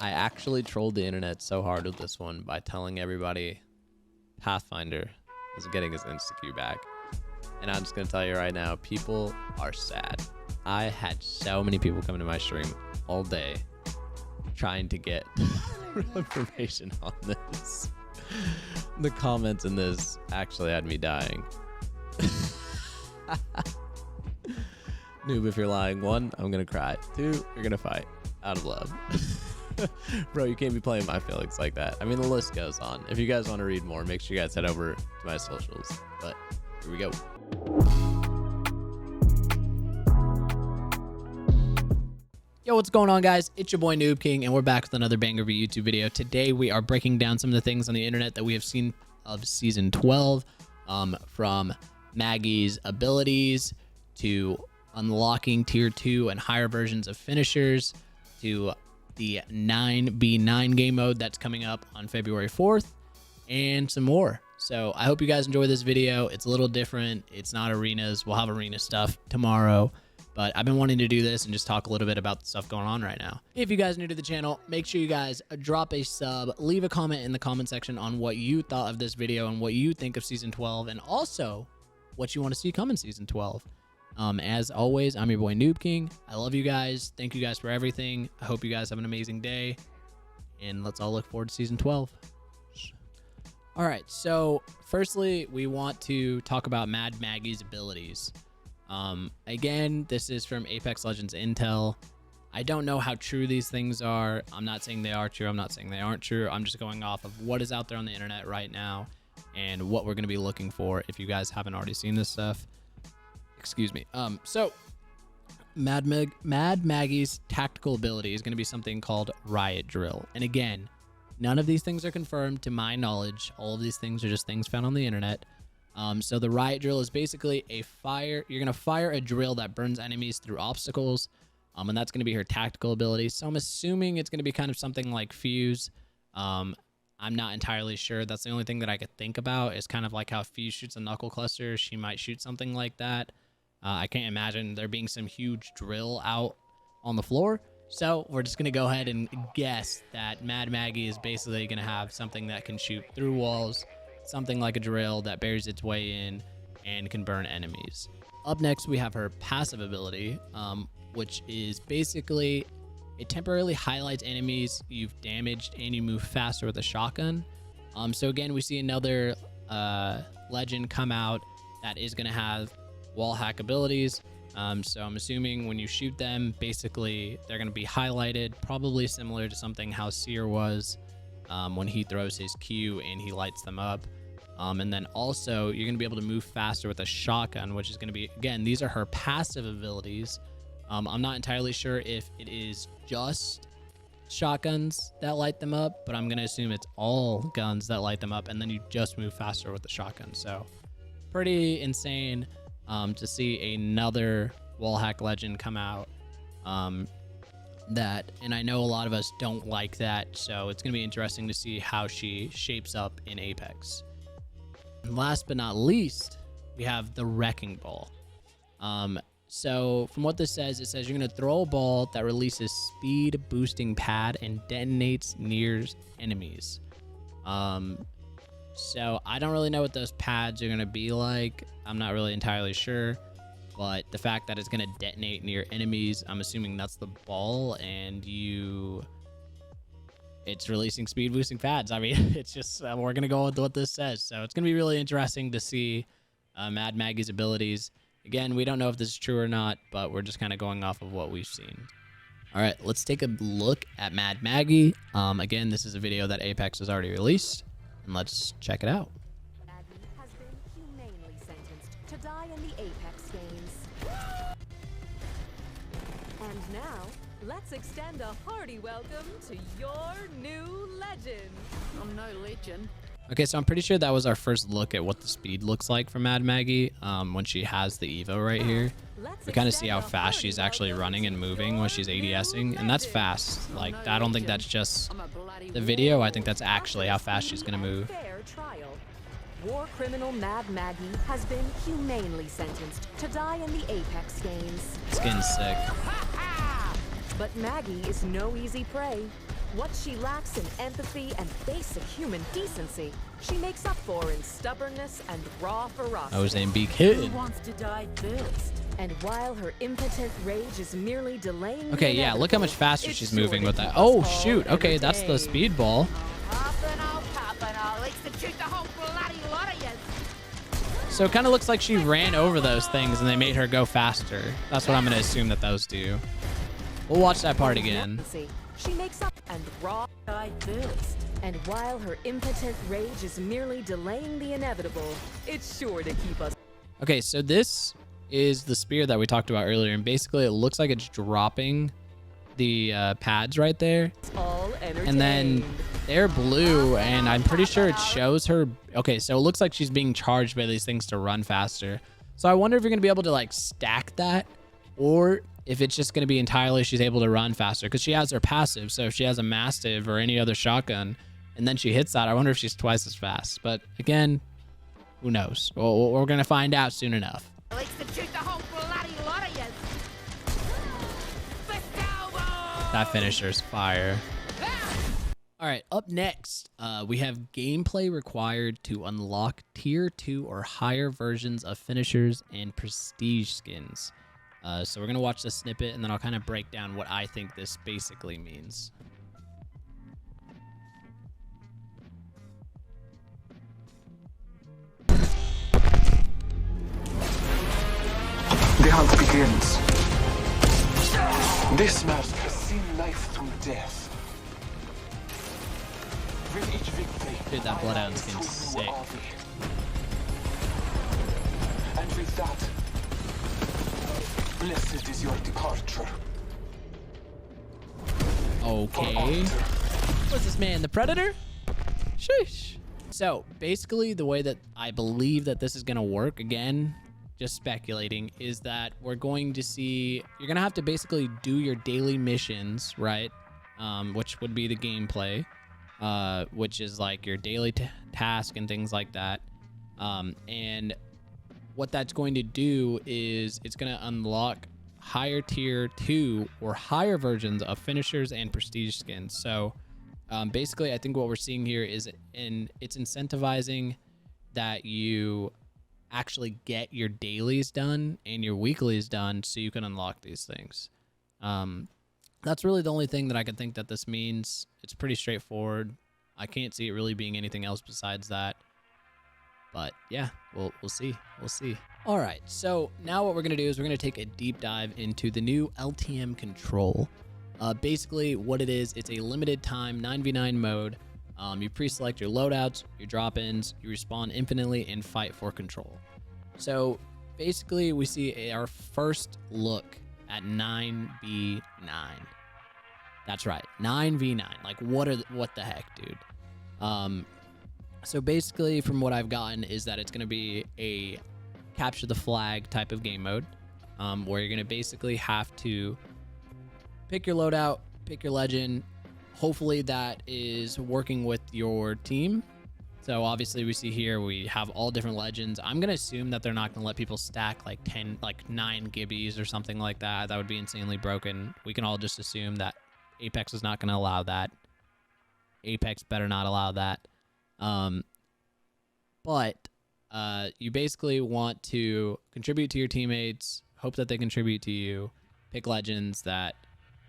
I actually trolled the internet so hard with this one by telling everybody Pathfinder is getting his insta-Q back. And I'm just going to tell you right now, people are sad. I had so many people come to my stream all day trying to get real information on this. The comments in this actually had me dying. Noob, if you're lying, 1, I'm going to cry. 2, you're going to fight out of love. Bro, you can't be playing my feelings like that. I mean, the list goes on. If you guys want to read more, make sure you guys head over to my socials. But here we go. Yo, what's going on, guys? It's your boy Noob King, and we're back with another banger of a YouTube video. Today, we are breaking down some of the things on the internet that we have seen of Season 12, from Maggie's abilities to unlocking Tier 2 and higher versions of finishers to the 9v9 game mode that's coming up on February 4th, and some more. So I hope you guys enjoy this video. It's a little different. It's not arenas. We'll have arena stuff tomorrow, but I've been wanting to do this and just talk a little bit about the stuff going on right now. If you guys are new to the channel, make sure you guys drop a sub, leave a comment in the comment section on what you thought of this video and what you think of Season 12, and also what you want to see come in Season 12. As always, I'm your boy Noob King. I love you guys. Thank you guys for everything. I hope you guys have an amazing day, and let's all look forward to Season 12. All right, so firstly, we want to talk about Mad Maggie's abilities. Again, this is from Apex Legends Intel. I don't know how true these things are. I'm not saying they are true. I'm not saying they aren't true. I'm just going off of what is out there on the internet right now and what we're going to be looking for if you guys haven't already seen this stuff. Excuse me. So Mad Maggie's tactical ability is going to be something called Riot Drill. And again, none of these things are confirmed to my knowledge. All of these things are just things found on the internet. So the Riot Drill is basically a fire. You're going to fire a drill that burns enemies through obstacles. And that's going to be her tactical ability. So I'm assuming it's going to be kind of something like Fuse. I'm not entirely sure. That's the only thing that I could think about is kind of like how Fuse shoots a knuckle cluster. She might shoot something like that. I can't imagine there being some huge drill out on the floor. So we're just going to go ahead and guess that Mad Maggie is basically going to have something that can shoot through walls, something like a drill that buries its way in and can burn enemies. Up next, we have her passive ability, which is basically it temporarily highlights enemies you've damaged and you move faster with a shotgun. So again, we see another legend come out that is going to have wall hack abilities. So I'm assuming when you shoot them, basically they're going to be highlighted, probably similar to something how Seer was when he throws his Q and he lights them up. And then also you're going to be able to move faster with a shotgun, which is going to be, again, these are her passive abilities. I'm not entirely sure if it is just shotguns that light them up, but I'm going to assume it's all guns that light them up, and then you just move faster with the shotgun. So pretty insane to see another wall hack legend come out. And I know a lot of us don't like that, so it's going to be interesting to see how she shapes up in Apex. And last but not least, we have the Wrecking Ball. So from what this says, it says you're going to throw a ball that releases speed boosting pad and detonates near enemies. So I don't really know what those pads are going to be like. I'm not really entirely sure, but the fact that it's going to detonate near enemies, I'm assuming that's the ball, and it's releasing speed boosting pads. I mean, it's just, we're going to go with what this says. So it's going to be really interesting to see Mad Maggie's abilities. Again, we don't know if this is true or not, but we're just kind of going off of what we've seen. All right, let's take a look at Mad Maggie. Again, this is a video that Apex has already released, and let's check it out. Maggie has been humanely sentenced to die in the Apex games. And now, let's extend a hearty welcome to your new legend. I'm no legend. Okay, so I'm pretty sure that was our first look at what the speed looks like for Mad Maggie when she has the Evo right here. We kind of see how fast she's actually running and moving when she's ADSing, and that's fast. Like, I don't think that's just the video. I think that's actually how fast she's going to move. Fair trial. War criminal Mad Maggie has been humanely sentenced to die in the Apex games. Skin's sick. But Maggie is no easy prey. What she lacks in empathy and basic human decency, she makes up for in stubbornness and raw ferocity. I was in Be Kid. Who wants to die first? And while her impotent rage is merely delaying. Okay, yeah, look how much faster she's moving with that. Oh, shoot. Okay, that's the speed ball. So it kind of looks like she ran over those things and they made her go faster. That's what I'm going to assume that those do. We'll watch that part again. She makes up and raw die first. And while her impotent rage is merely delaying the inevitable, it's sure to keep us. Okay, so this is the spear that we talked about earlier, and basically it looks like it's dropping the pads right there. All and then they're blue, and I'm pretty sure it shows her. Okay, so it looks like she's being charged by these things to run faster. So I wonder if you're gonna be able to like stack that, or if it's just gonna be entirely she's able to run faster, because she has her passive. So if she has a Mastiff or any other shotgun and then she hits that, I wonder if she's twice as fast. But again, who knows? Well, we're gonna find out soon enough. That finisher's fire. All right, up next, we have gameplay required to unlock tier 2 or higher versions of finishers and prestige skins. So we're gonna watch the snippet, and then I'll kind of break down what I think this basically means. The hunt begins. This mask has seen life through death. With each victory, dude, that Bloodhound skin's sick. And with that, blessed is your departure. Okay. What's this man, the Predator? Sheesh. So basically the way that I believe that this is gonna work, again, just speculating, is that we're going to see, you're gonna have to basically do your daily missions, right? Which would be the gameplay, which is like your daily task and things like that. And what that's going to do is it's gonna unlock higher tier 2 or higher versions of finishers and prestige skins. So basically I think what we're seeing here is it's incentivizing that you actually get your dailies done and your weeklies done so you can unlock these things. That's really the only thing that I can think that this means. It's pretty straightforward. I can't see it really being anything else besides that. But yeah, we'll see. We'll see. All right, so now what we're going to do is we're going to take a deep dive into the new Ltm Control. Basically what it is, it's a limited time 9v9 mode. You pre-select your loadouts, your drop-ins, you respawn infinitely, and fight for control. So basically we see our first look at 9v9. That's right, 9v9. Like what the heck, dude? So basically from what I've gotten is that it's going to be a capture the flag type of game mode, where you're going to basically have to pick your loadout, pick your legend. Hopefully that is working with your team. So obviously we see here we have all different legends. I'm going to assume that they're not going to let people stack like 9 gibbies or something like that. That would be insanely broken. We can all just assume that Apex is not going to allow that. Apex better not allow that. But you basically want to contribute to your teammates, hope that they contribute to you, pick legends that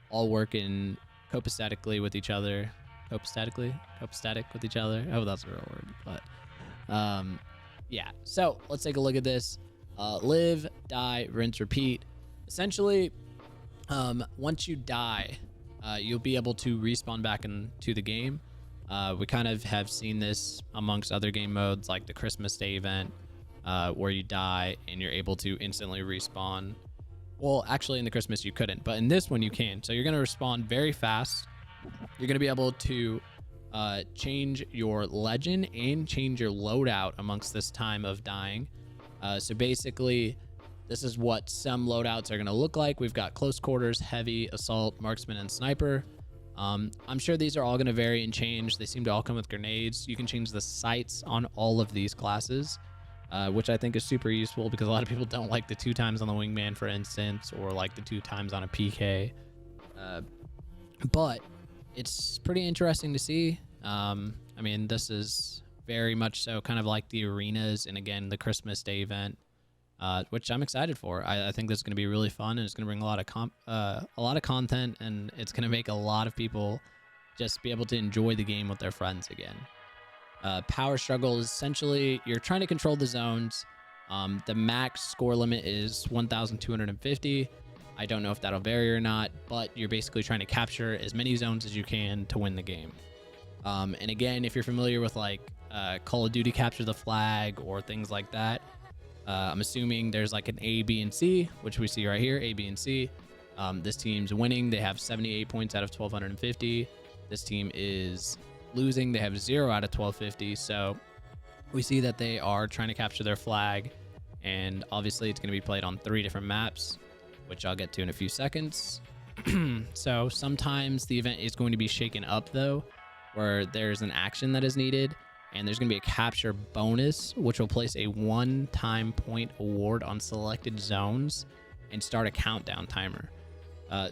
all work in copacetically with each other. Copacetic with each other. Oh, that's a real word. But yeah, so let's take a look at this. Live, die, rinse, repeat. Essentially, once you die, you'll be able to respawn back into the game. We kind of have seen this amongst other game modes like the Christmas Day event, where you die and you're able to instantly respawn. Well, actually in the Christmas you couldn't, but in this one you can. So you're going to respawn very fast. You're going to be able to change your legend and change your loadout amongst this time of dying. So basically this is what some loadouts are going to look like. We've got close quarters, heavy, assault, marksman, and sniper. I'm sure these are all going to vary and change. They seem to all come with grenades. You can change the sights on all of these classes, which I think is super useful because a lot of people don't like the 2 times on the wingman, for instance, or like the 2 times on a PK. But it's pretty interesting to see. I mean, this is very much so kind of like the arenas and again the Christmas Day event, which I'm excited for. I think this is going to be really fun, and it's going to bring a lot of content, and it's going to make a lot of people just be able to enjoy the game with their friends again. Power struggle is essentially you're trying to control the zones. The max score limit is 1,250. I don't know if that'll vary or not, but you're basically trying to capture as many zones as you can to win the game. And again, if you're familiar with like Call of Duty Capture the Flag or things like that, I'm assuming there's like an A, B, and C, which we see right here, A, B, and C. This team's winning. They have 78 points out of 1,250. This team is losing. They have 0 out of 1,250. So we see that they are trying to capture their flag, and obviously it's going to be played on 3 different maps, which I'll get to in a few seconds. So sometimes the event is going to be shaken up though, where there's an action that is needed, and there's going to be a capture bonus, which will place a one-time point award on selected zones and start a countdown timer.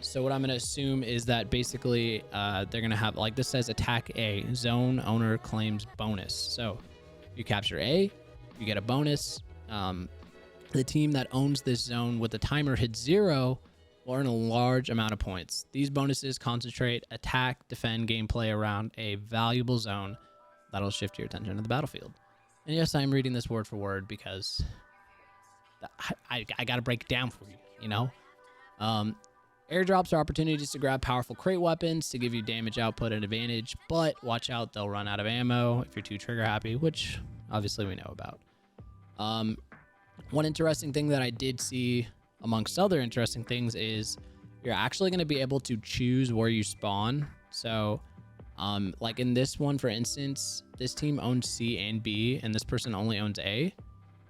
So what I'm going to assume is that basically they're going to have, like this says, attack A, zone owner claims bonus. So you capture A, you get a bonus. The team that owns this zone with the timer hit 0 will earn a large amount of points. These bonuses concentrate attack, defend gameplay around a valuable zone that'll shift your attention to the battlefield. And yes, I'm reading this word for word because I got to break it down for you, you know? Airdrops are opportunities to grab powerful crate weapons to give you damage output and advantage, but watch out, they'll run out of ammo if you're too trigger happy, which obviously we know about. One interesting thing that I did see amongst other interesting things is you're actually going to be able to choose where you spawn. So like in this one, for instance, this team owns C and B, and this person only owns A,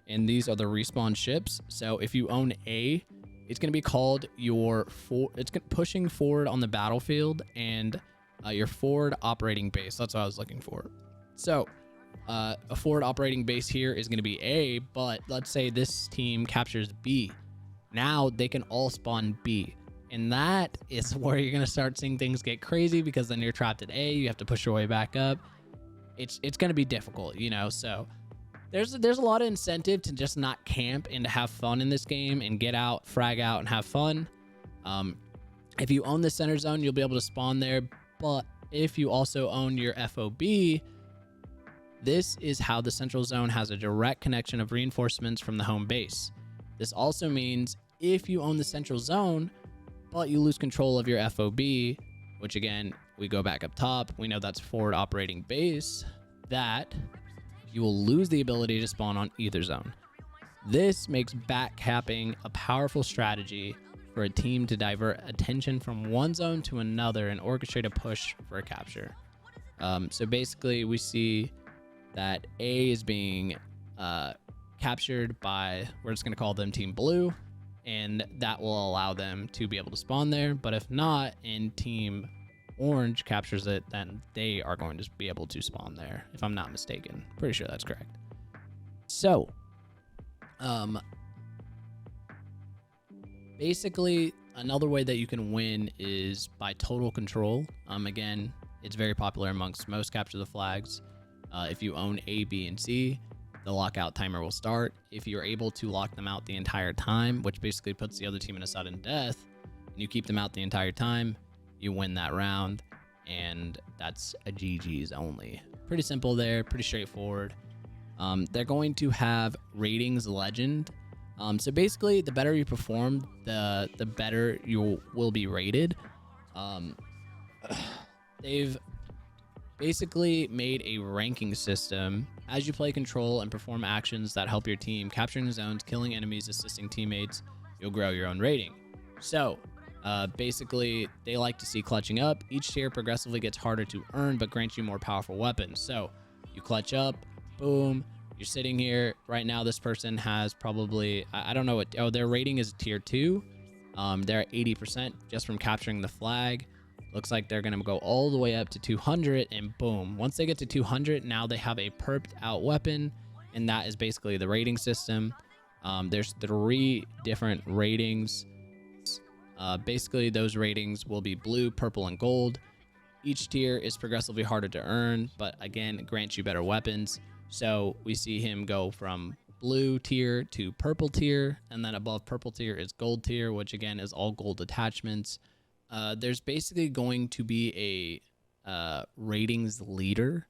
and these are the respawn ships. So if you own A, it's going to be called your pushing forward on the battlefield and your forward operating base. That's what I was looking for. So a forward operating base here is going to be A, but let's say this team captures B. Now they can all spawn B. And that is where you're going to start seeing things get crazy, because then you're trapped at A. You have to push your way back up. It's going to be difficult, you know, so there's a lot of incentive to just not camp and to have fun in this game and get out, frag out, and have fun. If you own the center zone, you'll be able to spawn there. But if you also own your FOB, this is how the central zone has a direct connection of reinforcements from the home base. This also means if you own the central zone, but you lose control of your FOB, which again, we go back up top, we know that's forward operating base, that you will lose the ability to spawn on either zone. This makes backcapping a powerful strategy for a team to divert attention from one zone to another and orchestrate a push for a capture. So basically, we see that A is being captured by, we're just going to call them Team Blue, and that will allow them to be able to spawn there. But if not, and Team Orange captures it, then they are going to be able to spawn there, if I'm not mistaken. Pretty sure that's correct. So, basically, another way that you can win is by total control. Again, it's very popular amongst most capture the flags. If you own A, B, and C, the lockout timer will start. If you're able to lock them out the entire time, which basically puts the other team in a sudden death, and you keep them out the entire time, you win that round, and that's a GG's only. Pretty simple there, pretty straightforward. They're going to have ratings legend. So basically, the better you perform, the better you will be rated. They've basically made a ranking system. As you play control and perform actions that help your team, capturing zones, killing enemies, assisting teammates, you'll grow your own rating. So basically, they like to see clutching up. Each tier progressively gets harder to earn, but grants you more powerful weapons. So you clutch up, boom, you're sitting here. Right now, this person has probably, I don't know what, their rating is tier 2. They're at 80% just from capturing the flag. Looks like they're going to go all the way up to 200, and boom. Once they get to 200, now they have a perped out weapon, and that is basically the rating system. There's 3 different ratings. Basically, those ratings will be blue, purple, and gold. Each tier is progressively harder to earn, but again, it grants you better weapons. So we see him go from blue tier to purple tier, and then above purple tier is gold tier, which again is all gold attachments. There's basically going to be a ratings leader,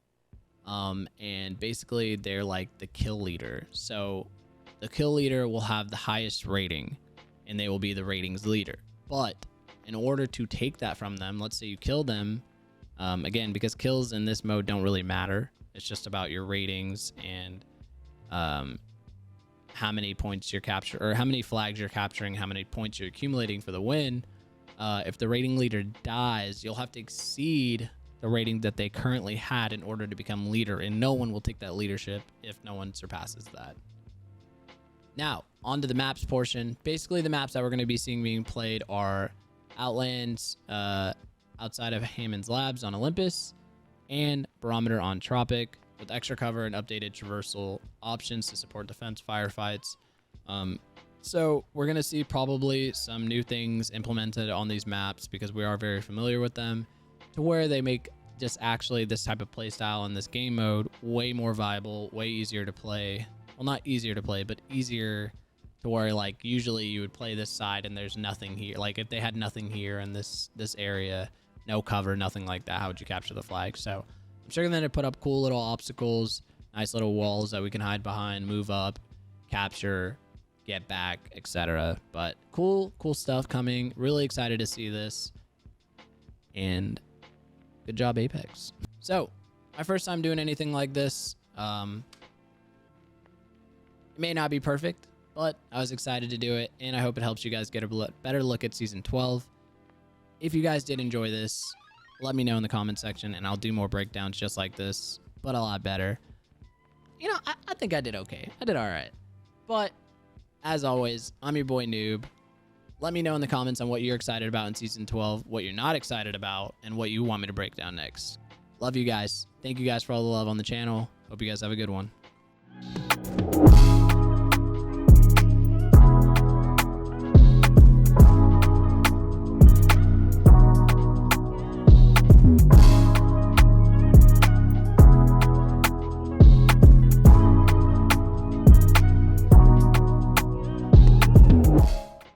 and basically they're like the kill leader. So the kill leader will have the highest rating, and they will be the ratings leader. But in order to take that from them, let's say you kill them, again, because kills in this mode don't really matter. It's just about your ratings and how many points you're capturing, or how many flags you're capturing, how many points you're accumulating for the win. If the rating leader dies, you'll have to exceed the rating that they currently had in order to become leader, and no one will take that leadership if no one surpasses that. Now, on to the maps portion. Basically, the maps that we're going to be seeing being played are Outlands, outside of Hammond's Labs on Olympus, and Barometer on Tropic, with extra cover and updated traversal options to support defense firefights. So we're going to see probably some new things implemented on these maps because we are very familiar with them, to where they make just actually this type of playstyle in this game mode way more viable, way easier to play. Well, not easier to play, but easier to where, like, usually you would play this side and there's nothing here. Like, if they had nothing here in this area, no cover, nothing like that, how would you capture the flag? So I'm sure they're going to put up cool little obstacles, nice little walls that we can hide behind, move up, capture, get back, etc. But cool stuff coming. Really excited to see this. And good job, Apex. So my first time doing anything like this. It may not be perfect, but I was excited to do it, and I hope it helps you guys get a better look at Season 12. If you guys did enjoy this, let me know in the comment section, and I'll do more breakdowns just like this, but a lot better. You know, I think I did okay. I did all right. But as always, I'm your boy Noob. Let me know in the comments on what you're excited about in Season 12, what you're not excited about, and what you want me to break down next. Love you guys. Thank you guys for all the love on the channel. Hope you guys have a good one.